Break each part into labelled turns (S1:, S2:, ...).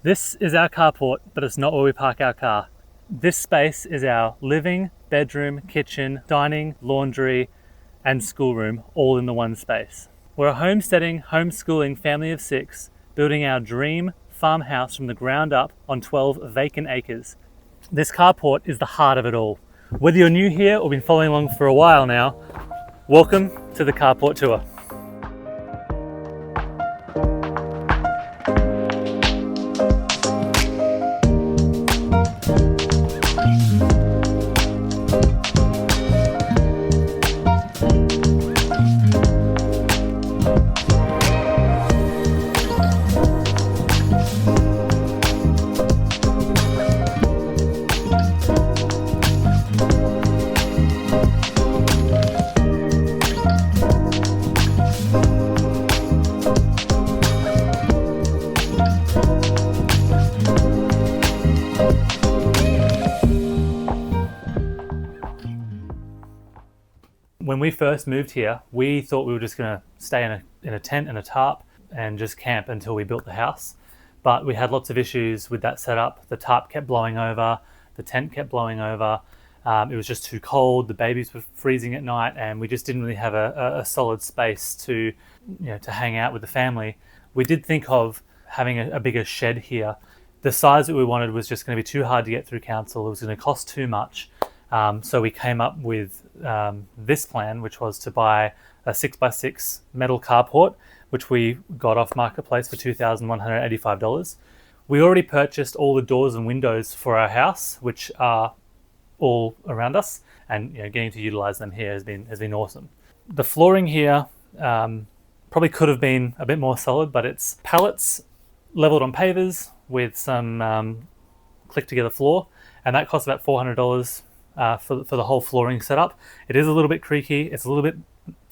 S1: This is our carport, but it's not where we park our car. This space is our living, bedroom, kitchen, dining, laundry, and schoolroom all in the one space. We're a homesteading, homeschooling family of 6, building our dream farmhouse from the ground up on 12 vacant acres. This carport is the heart of it all. Whether you're new here or been following along for a while now, welcome to the carport tour. When we first moved here, we thought we were just going to stay in a tent and a tarp and just camp until we built the house. But we had lots of issues with that setup. The tarp kept blowing over, the tent kept blowing over. It was just too cold. The babies were freezing at night, and we just didn't really have a solid space to hang out with the family. We did think of having a bigger shed here. The size that we wanted was just going to be too hard to get through council. It was going to cost too much. So we came up with this plan, which was to buy a 6x6 metal carport, which we got off Marketplace for $2,185. We already purchased all the doors and windows for our house, which are all around us, and getting to utilize them here has been awesome. The flooring here probably could have been a bit more solid, but it's pallets leveled on pavers with some click together floor, and that cost about $400. For the whole flooring setup. It is a little bit creaky, it's a little bit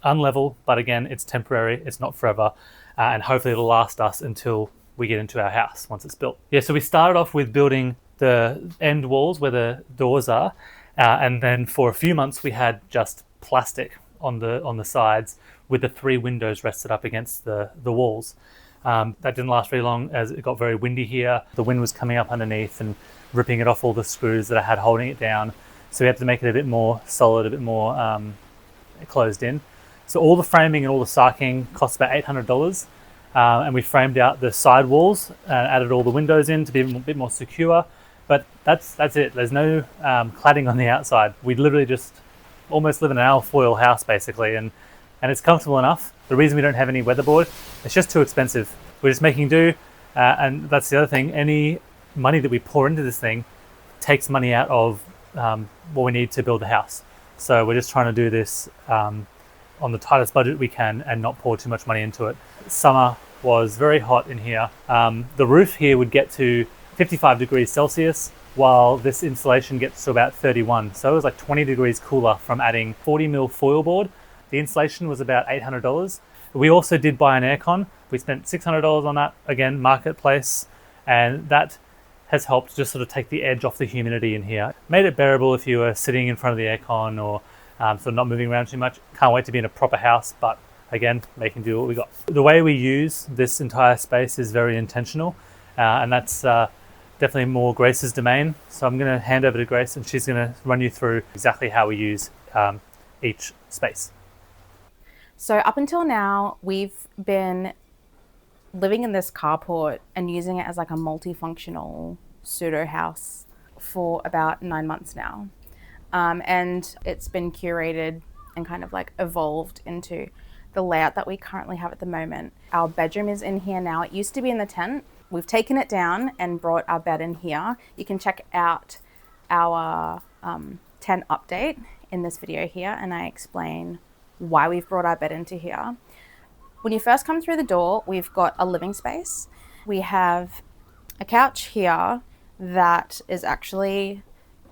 S1: unlevel, but again, it's temporary, it's not forever, and hopefully it'll last us until we get into our house once it's built. Yeah, so we started off with building the end walls where the doors are, and then for a few months we had just plastic on the sides with the 3 windows rested up against the walls. That didn't last very long as it got very windy here. The wind was coming up underneath and ripping it off all the screws that I had holding it down. So we had to make it a bit more solid, a bit more closed in. So all the framing and all the sarking cost about $800. And we framed out the side walls and added all the windows in to be a bit more secure. But that's it. There's no cladding on the outside. We literally just almost live in an alfoil house basically, and it's comfortable enough. The reason we don't have any weatherboard, it's just too expensive. We're just making do, and that's the other thing. Any money that we pour into this thing takes money out of what we need to build the house. So we're just trying to do this on the tightest budget we can and not pour too much money into it. Summer was very hot in here. The roof here would get to 55 degrees Celsius, while this insulation gets to about 31. So it was like 20 degrees cooler from adding 40 mil foil board. The insulation was about $800. We also did buy an aircon. We spent $600 on that, again, Marketplace, and that has helped just sort of take the edge off the humidity in here. Made it bearable if you were sitting in front of the aircon or sort of not moving around too much. Can't wait to be in a proper house, but again, making do what we got. The way we use this entire space is very intentional, and that's definitely more Grace's domain. So I'm going to hand over to Grace, and she's going to run you through exactly how we use each space.
S2: So up until now, we've been living in this carport and using it as like a multifunctional pseudo house for about 9 months now. And it's been curated and kind of like evolved into the layout that we currently have at the moment. Our bedroom is in here now. It used to be in the tent. We've taken it down and brought our bed in here. You can check out our tent update in this video here, and I explain why we've brought our bed into here. When you first come through the door, we've got a living space. We have a couch here that is actually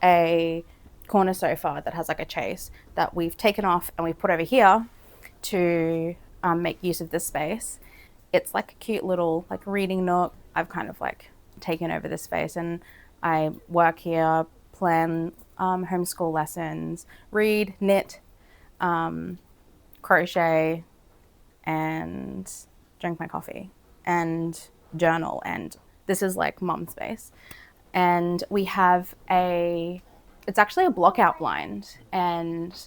S2: a corner sofa that has like a chase that we've taken off and we've put over here to make use of this space. It's like a cute little like reading nook. I've kind of like taken over this space and I work here, plan homeschool lessons, read, knit, crochet, and drink my coffee and journal. And This is like mum's space. And we have it's actually a blockout blind, and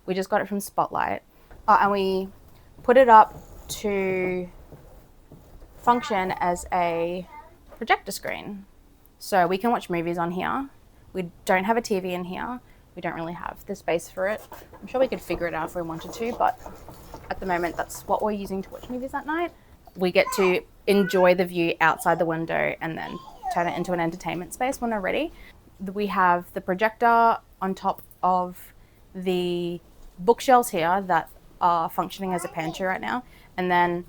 S2: we just got it from Spotlight. And we put it up to function as a projector screen. So we can watch movies on here. We don't have a TV in here. We don't really have the space for it. I'm sure we could figure it out if we wanted to, but at the moment, that's what we're using to watch movies at night. We get to enjoy the view outside the window and then turn it into an entertainment space when we're ready. We have the projector on top of the bookshelves here that are functioning as a pantry right now. And then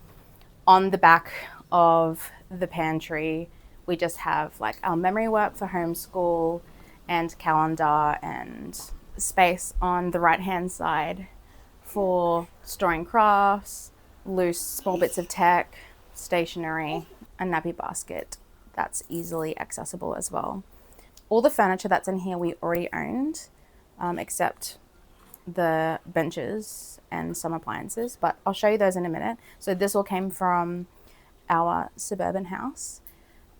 S2: on the back of the pantry, we just have like our memory work for homeschool and calendar, and space on the right hand side for storing crafts, loose small bits of tech, stationery, a nappy basket that's easily accessible as well. All the furniture that's in here we already owned, except the benches and some appliances, but I'll show you those in a minute. So this all came from our suburban house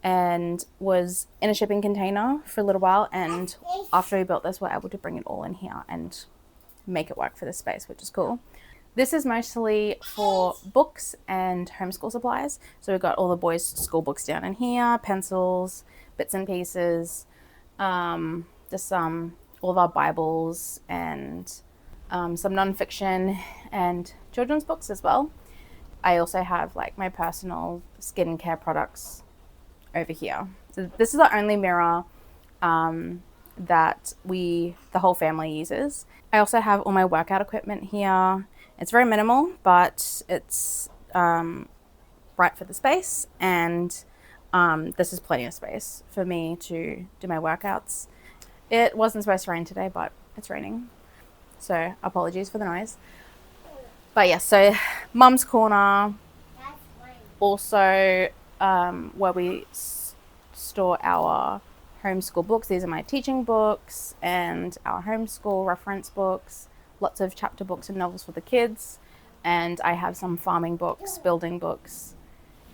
S2: and was in a shipping container for a little while, and after we built this, we're able to bring it all in here and make it work for the space, which is cool. This is mostly for books and homeschool supplies. So we've got all the boys' school books down in here, pencils, bits and pieces, just all of our Bibles and some non-fiction and children's books as well. I also have like my personal skincare products over here. So this is the only mirror that the whole family uses. I also have all my workout equipment here. It's very minimal, but it's right for the space, and this is plenty of space for me to do my workouts. It wasn't supposed to rain today, but it's raining, so apologies for the noise. But yeah, so Mum's Corner, also where we store our homeschool books. These are my teaching books and our homeschool reference books, lots of chapter books and novels for the kids, and I have some farming books, building books,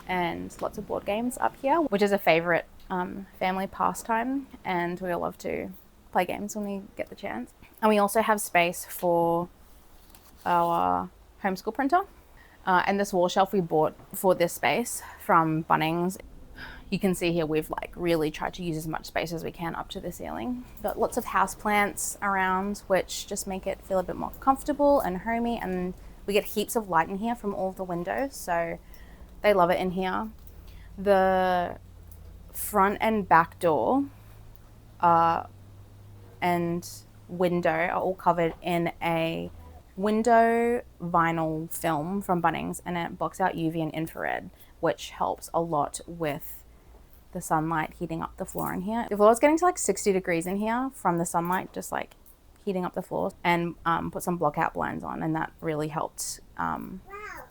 S2: and lots of board games up here, which is a favorite family pastime, and we all love to play games when we get the chance. And we also have space for our homeschool printer, and this wall shelf we bought for this space from Bunnings. You can see here we've like really tried to use as much space as we can up to the ceiling. Got lots of house plants around, which just make it feel a bit more comfortable and homey, and we get heaps of light in here from all of the windows, so they love it in here. The front and back door and window are all covered in a window vinyl film from Bunnings, and it blocks out UV and infrared, which helps a lot with the sunlight heating up the floor in here. The floor is getting to like 60 degrees in here from the sunlight, just like heating up the floor, and put some blockout blinds on, and that really helped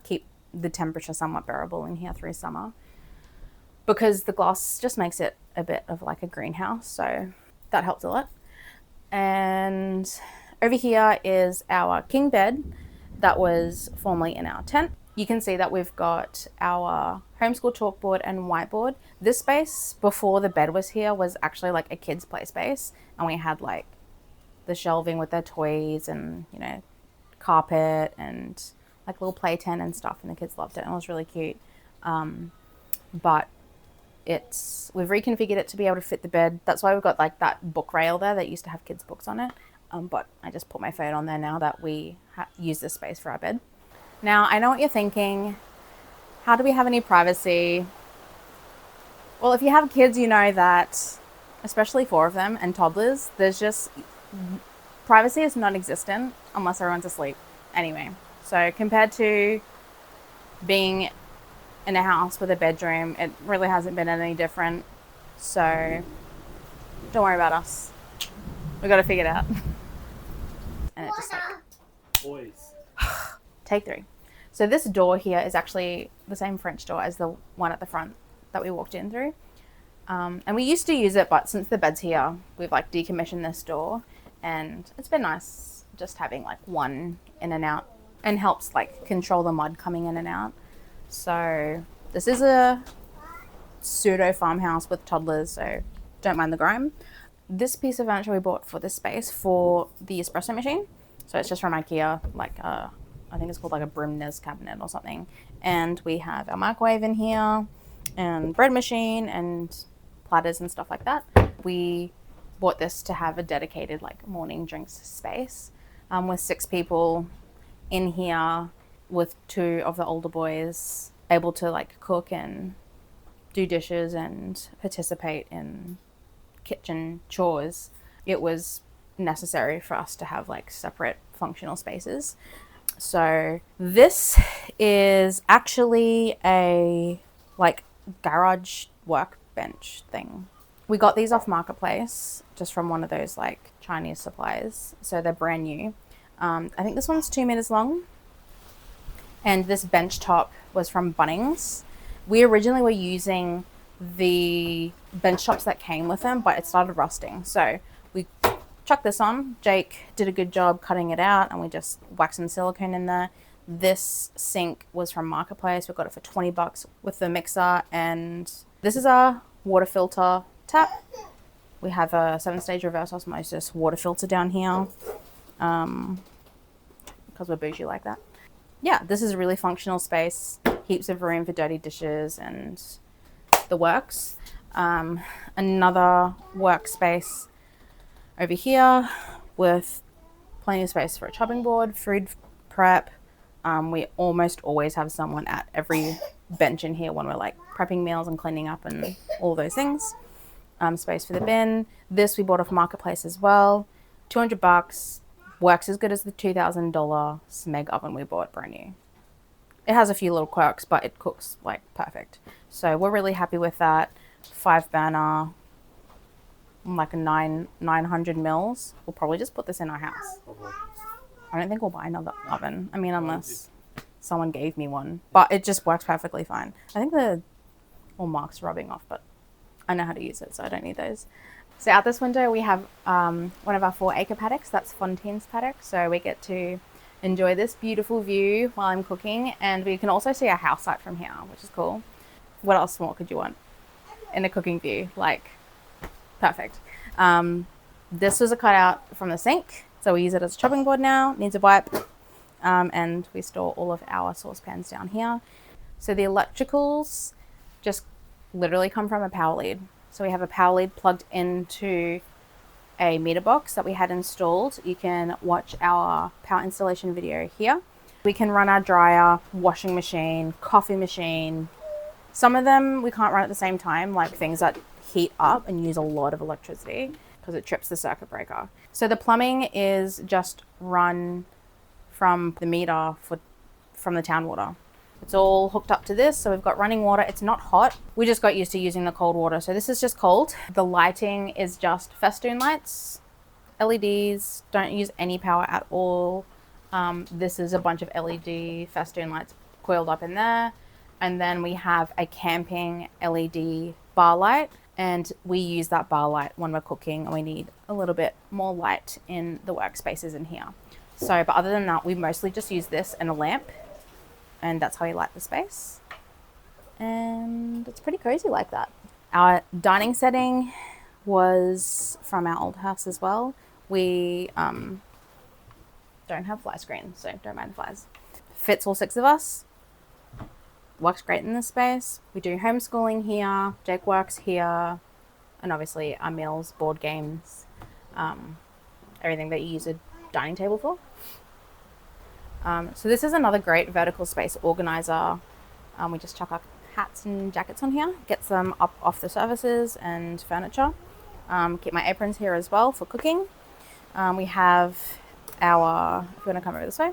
S2: keep the temperature somewhat bearable in here through summer, because the glass just makes it a bit of like a greenhouse, so that helps a lot. And over here is our king bed that was formerly in our tent. You can see that we've got our homeschool chalkboard and whiteboard. This space before the bed was here was actually like a kids' play space, and we had like the shelving with their toys and, you know, carpet and like little play tent and stuff, and the kids loved it, and it was really cute. But we've reconfigured it to be able to fit the bed. That's why we've got like that book rail there that used to have kids' books on it. But I just put my phone on there now that we use this space for our bed. Now, I know what you're thinking. How do we have any privacy? Well, if you have kids, you know that, especially 4 of them and toddlers, privacy is non-existent unless everyone's asleep anyway. So compared to being in a house with a bedroom, it really hasn't been any different. So don't worry about us. We got to figure it out. And it just like...
S1: Boys.
S2: Take 3. So this door here is actually the same French door as the one at the front that we walked in through. And we used to use it, but since the bed's here, we've like decommissioned this door, and it's been nice just having like one in and out, and helps like control the mud coming in and out. So this is a pseudo farmhouse with toddlers, so don't mind the grime. This piece of furniture we bought for this space for the espresso machine. So it's just from IKEA, like I think it's called like a Brimnes cabinet or something. And we have our microwave in here and bread machine and platters and stuff like that. We bought this to have a dedicated like morning drinks space with 6 people in here, with 2 of the older boys able to like cook and do dishes and participate in kitchen chores. It was necessary for us to have like separate functional spaces. So this is actually a like garage workbench thing. We got these off Marketplace, just from one of those like Chinese suppliers. So they're brand new. I think this one's 2 meters long. And this bench top was from Bunnings. We originally were using the bench tops that came with them, but it started rusting. So we chucked this on. Jake did a good job cutting it out, and we just whacked some silicone in there. This sink was from Marketplace. We got it for $20 with the mixer, and this is our water filter tap. We have a 7-stage reverse osmosis water filter down here, because we're bougie like that. Yeah, this is a really functional space. Heaps of room for dirty dishes and the works. Another workspace over here with plenty of space for a chopping board, food prep. We almost always have someone at every bench in here when we're like prepping meals and cleaning up and all those things. Space for the bin. This we bought off Marketplace as well. $200. Works as good as the $2,000 Smeg oven we bought brand new. It has a few little quirks, but it cooks like perfect. So we're really happy with that. 5 burner, like a 900 mils. We'll probably just put this in our house. I don't think we'll buy another oven. I mean, unless someone gave me one, but it just works perfectly fine. I think the mark's rubbing off, but I know how to use it, so I don't need those. So out this window, we have one of our 4-acre paddocks. That's Fontaine's paddock. So we get to enjoy this beautiful view while I'm cooking. And we can also see our house site from here, which is cool. What else more could you want in a cooking view? Like, perfect. This was a cutout from the sink. So we use it as a chopping board now. Needs a wipe. And we store all of our saucepans down here. So the electricals just literally come from a power lead. So we have a power lead plugged into a meter box that we had installed. You can watch our power installation video here. We can run our dryer, washing machine, coffee machine. Some of them we can't run at the same time, like things that heat up and use a lot of electricity because it trips the circuit breaker. So the plumbing is just run from the meter from the town water. It's all hooked up to this, so we've got running water. It's not hot. We just got used to using the cold water, so this is just cold. The lighting is just festoon lights, LEDs, don't use any power at all. This is a bunch of LED festoon lights coiled up in there. And then we have a camping LED bar light, and we use that bar light when we're cooking, and we need a little bit more light in the workspaces in here. So, but other than that, we mostly just use this and a lamp. And that's how we light the space. And it's pretty cozy like that. Our dining setting was from our old house as well. We don't have fly screens, so don't mind the flies. Fits all 6 of us. Works great in this space. We do homeschooling here. Jake works here. And obviously our meals, board games, everything that you use a dining table for. So this is another great vertical space organizer. We just chuck our hats and jackets on here, gets them up off the surfaces and furniture. Keep my aprons here as well for cooking. We have our, if you want to come over this way,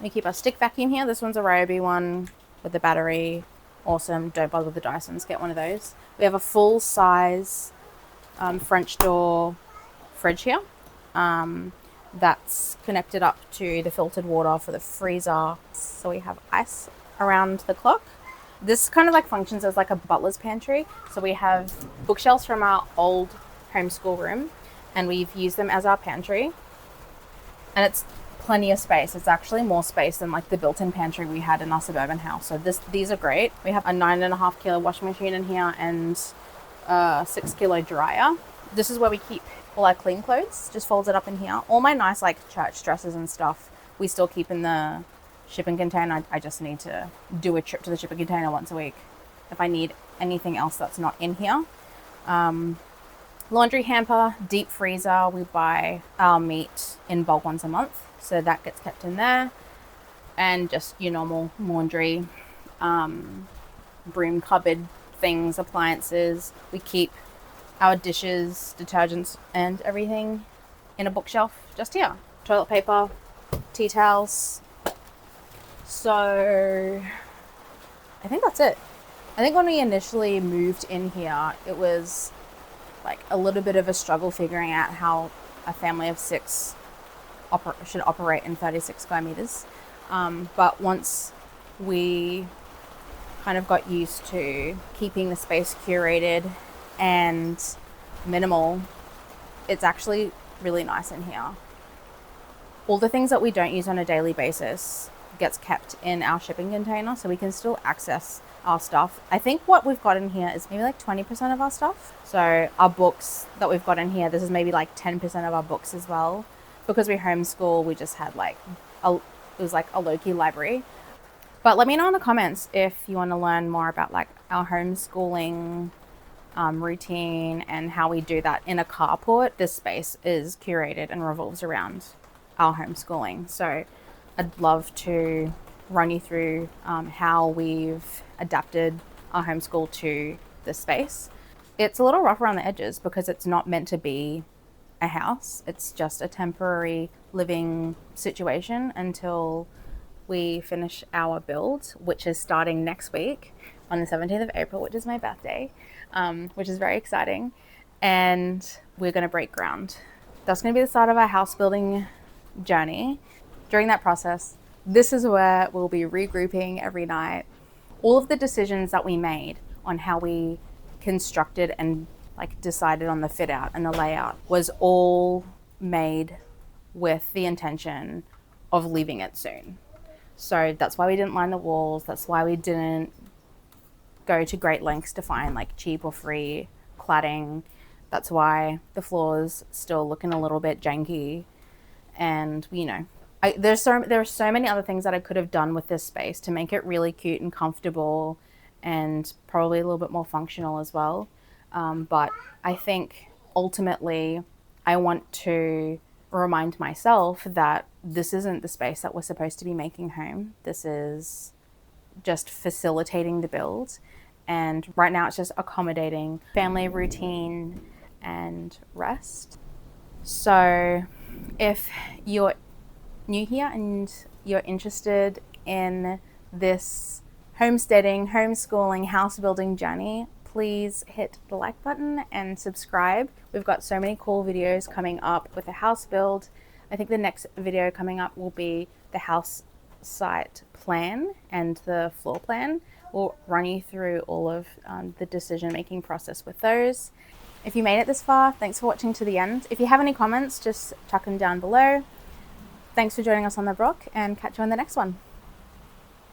S2: we keep our stick vacuum here. This one's a Ryobi one with the battery. Awesome. Don't bother with the Dysons. Get one of those. We have a full size French door fridge here. That's connected up to the filtered water for the freezer. So we have ice around the clock. This kind of like functions as like a butler's pantry. So we have bookshelves from our old homeschool room, and we've used them as our pantry. And it's plenty of space. It's actually more space than like the built-in pantry we had in our suburban house. So these are great. We have a 9.5 kilo washing machine in here and a 6 kilo dryer. This is where we keep all our clean clothes, just folds it up in here. All my nice like church dresses and stuff, we still keep in the shipping container. I just need to do a trip to the shipping container once a week if I need anything else that's not in here. Laundry hamper, deep freezer. We buy our meat in bulk once a month, so that gets kept in there. And just your normal laundry, broom cupboard things, appliances. We keep our dishes, detergents, and everything in a bookshelf just here. Toilet paper, tea towels. So I think that's it. I think when we initially moved in here, it was like a little bit of a struggle figuring out how a family of 6 should operate in 36 square meters. But once we kind of got used to keeping the space curated and minimal, it's actually really nice in here. All the things that we don't use on a daily basis gets kept in our shipping container, so we can still access our stuff. I think what we've got in here is maybe like 20% of our stuff. So our books that we've got in here, this is maybe like 10% of our books as well. Because we homeschool, we just had like it was like a low-key library. But let me know in the comments if you want to learn more about like our homeschooling routine and how we do that in a carport. This space is curated and revolves around our homeschooling. So I'd love to run you through how we've adapted our homeschool to this space. It's a little rough around the edges because it's not meant to be a house. It's just a temporary living situation until we finish our build, which is starting next week on the 17th of April, which is my birthday, which is very exciting. And we're going to break ground. That's going to be the start of our house building journey. During that process, this is where we'll be regrouping every night. All of the decisions that we made on how we constructed and like decided on the fit out and the layout was all made with the intention of leaving it soon. So that's why we didn't line the walls. That's why we didn't go to great lengths to find like cheap or free cladding. That's why the floor's still looking a little bit janky. And you know, there are so many other things that I could have done with this space to make it really cute and comfortable and probably a little bit more functional as well. But I think ultimately I want to remind myself that this isn't the space that we're supposed to be making home. This is just facilitating the build. And right now it's just accommodating family routine and rest. So if you're new here and you're interested in this homesteading, homeschooling, house building journey, please hit the like button and subscribe. We've got so many cool videos coming up with a house build. I think the next video coming up will be the house site plan and the floor plan. We'll run you through all of the decision-making process with those. If you made it this far, thanks for watching to the end. If you have any comments, just chuck them down below. Thanks for joining us on the Brook, and catch you on the next one.